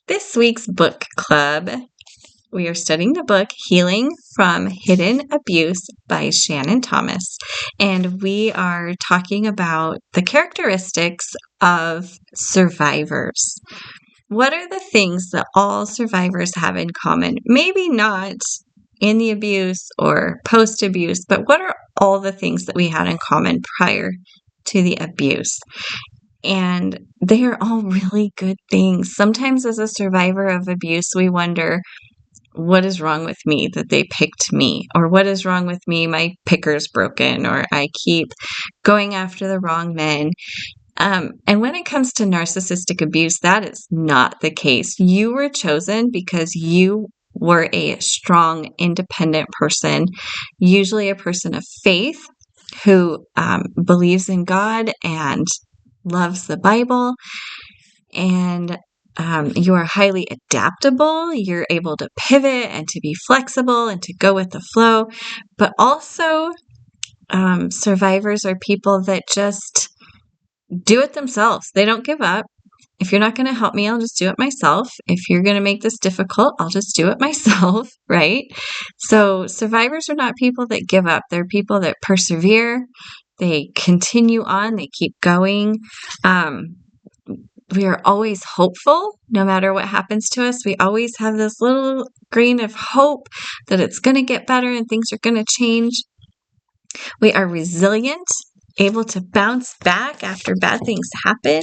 This week's book club, we are studying the book Healing from Hidden Abuse by Shannon Thomas. And we are talking about the characteristics of survivors. What are the things that all survivors have in common? Maybe not in the abuse or post-abuse, but what are all the things that we had in common prior to the abuse? And they are all really good things. Sometimes as a survivor of abuse, we wonder, what is wrong with me that they picked me? Or what is wrong with me? My picker's broken, or I keep going after the wrong men. And when it comes to narcissistic abuse, that is not the case. You were chosen because you were a strong, independent person, usually a person of faith who believes in God and loves the Bible, and you are highly adaptable. You're able to pivot and to be flexible and to go with the flow. But also, survivors are people that just do it themselves. They don't give up. If you're not going to help me, I'll just do it myself. If you're going to make this difficult, I'll just do it myself, right? So survivors are not people that give up. They're people that persevere. They continue on. They keep going. We are always hopeful, no matter what happens to us. We always have this little grain of hope that it's going to get better and things are going to change. We are resilient, able to bounce back after bad things happen.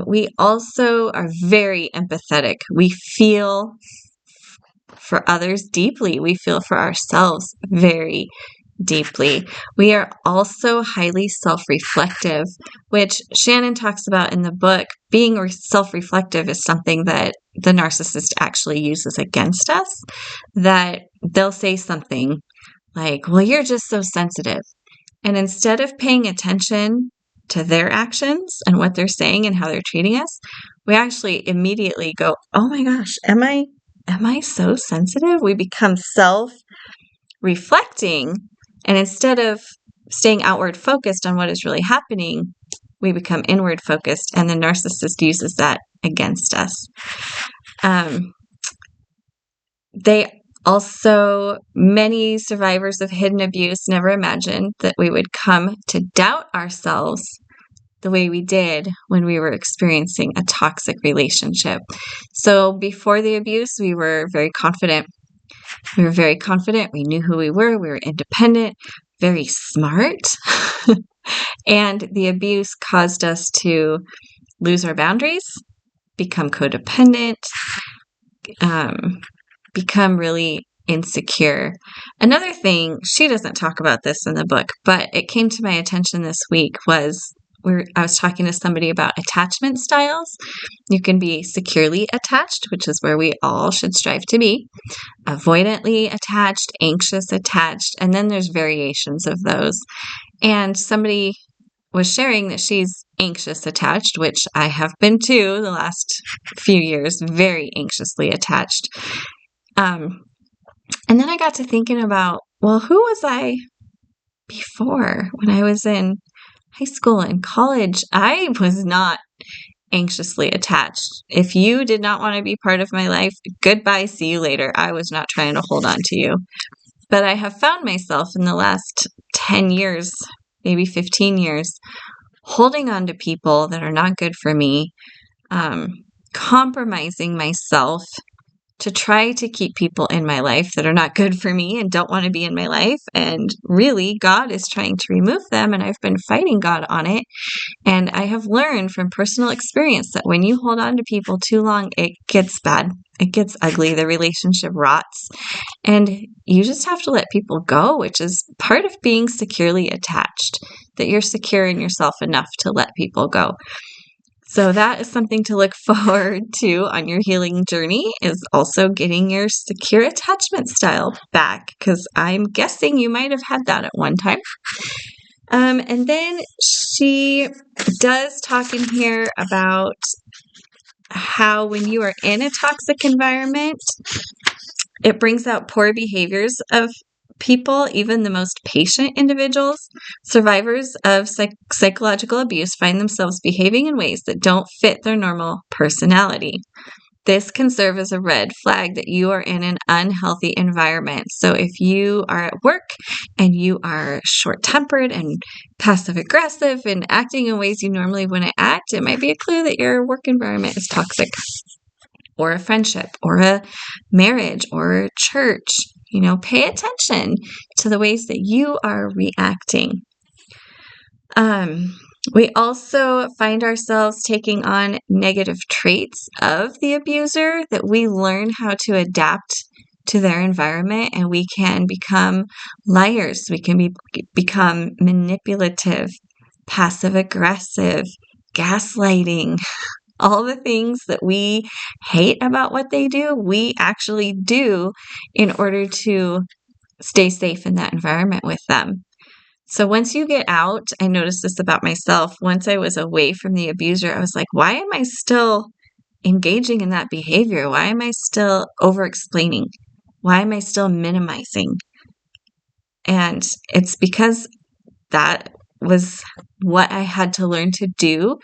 We also are very empathetic. We feel for others deeply. We feel for ourselves very deeply. We are also highly self-reflective, which Shannon talks about in the book. Being self-reflective is something that the narcissist actually uses against us, that they'll say something like, well, you're just so sensitive. And instead of paying attention to their actions and what they're saying and how they're treating us, we actually immediately go, oh my gosh, am I so sensitive? We become self-reflecting. And instead of staying outward focused on what is really happening, we become inward focused, and the narcissist uses that against us. Many survivors of hidden abuse never imagined that we would come to doubt ourselves the way we did when we were experiencing a toxic relationship. So before the abuse, we were very confident. We knew who we were independent, very smart. And the abuse caused us to lose our boundaries, become codependent, become really insecure. Another thing, she doesn't talk about this in the book, but it came to my attention this week was I was talking to somebody about attachment styles. You can be securely attached, which is where we all should strive to be, avoidantly attached, anxious attached, and then there's variations of those. And somebody was sharing that she's anxious attached, which I have been too the last few years, very anxiously attached. And then I got to thinking about, well, who was I before? When I was in high school and college, I was not anxiously attached. If you did not want to be part of my life, goodbye, see you later. I was not trying to hold on to you. But I have found myself in the last 10 years, maybe 15 years, holding on to people that are not good for me, compromising myself to try to keep people in my life that are not good for me and don't want to be in my life. And really, God is trying to remove them, and I've been fighting God on it. And I have learned from personal experience that when you hold on to people too long, it gets bad. It gets ugly. The relationship rots. And you just have to let people go, which is part of being securely attached, that you're secure in yourself enough to let people go. So that is something to look forward to on your healing journey, is also getting your secure attachment style back, because I'm guessing you might have had that at one time. And then she does talk in here about how when you are in a toxic environment, it brings out poor behaviors of people, even the most patient individuals, survivors of psychological abuse, find themselves behaving in ways that don't fit their normal personality. This can serve as a red flag that you are in an unhealthy environment. So if you are at work and you are short-tempered and passive-aggressive and acting in ways you normally wouldn't act, it might be a clue that your work environment is toxic, or a friendship, or a marriage, or a church. Pay attention to the ways that you are reacting. We also find ourselves taking on negative traits of the abuser that we learn how to adapt to their environment, and we can become liars. We can become manipulative, passive-aggressive, gaslighting. All the things that we hate about what they do, we actually do in order to stay safe in that environment with them. So once you get out, I noticed this about myself. Once I was away from the abuser, I was like, why am I still engaging in that behavior? Why am I still over-explaining? Why am I still minimizing? And it's because that was what I had to learn to do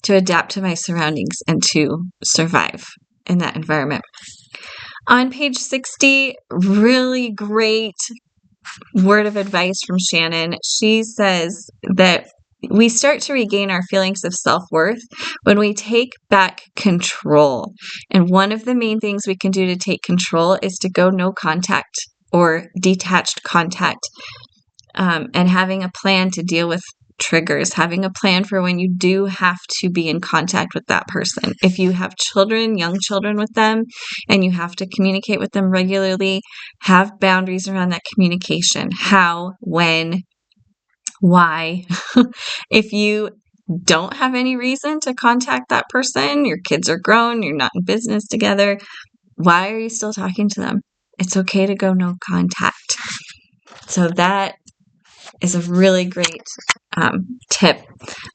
to adapt to my surroundings and to survive in that environment. On page 60, really great word of advice from Shannon. She says that we start to regain our feelings of self-worth when we take back control. And one of the main things we can do to take control is to go no contact or detached contact, and having a plan to deal with triggers, having a plan for when you do have to be in contact with that person. If you have children, young children with them, and you have to communicate with them regularly, have boundaries around that communication. How, when, why. If you don't have any reason to contact that person, your kids are grown, you're not in business together, why are you still talking to them? It's okay to go no contact. So that is a really great tip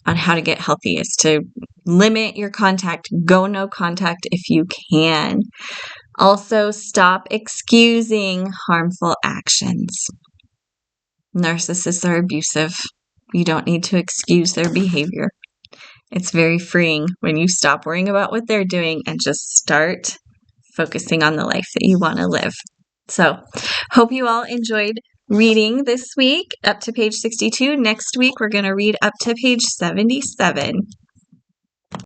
on how to get healthy, is to limit your contact, go no contact if you can. Also, stop excusing harmful actions. Narcissists are abusive. You don't need to excuse their behavior. It's very freeing when you stop worrying about what they're doing and just start focusing on the life that you want to live. So, hope you all enjoyed reading this week up to page 62. Next week, we're going to read up to page 77.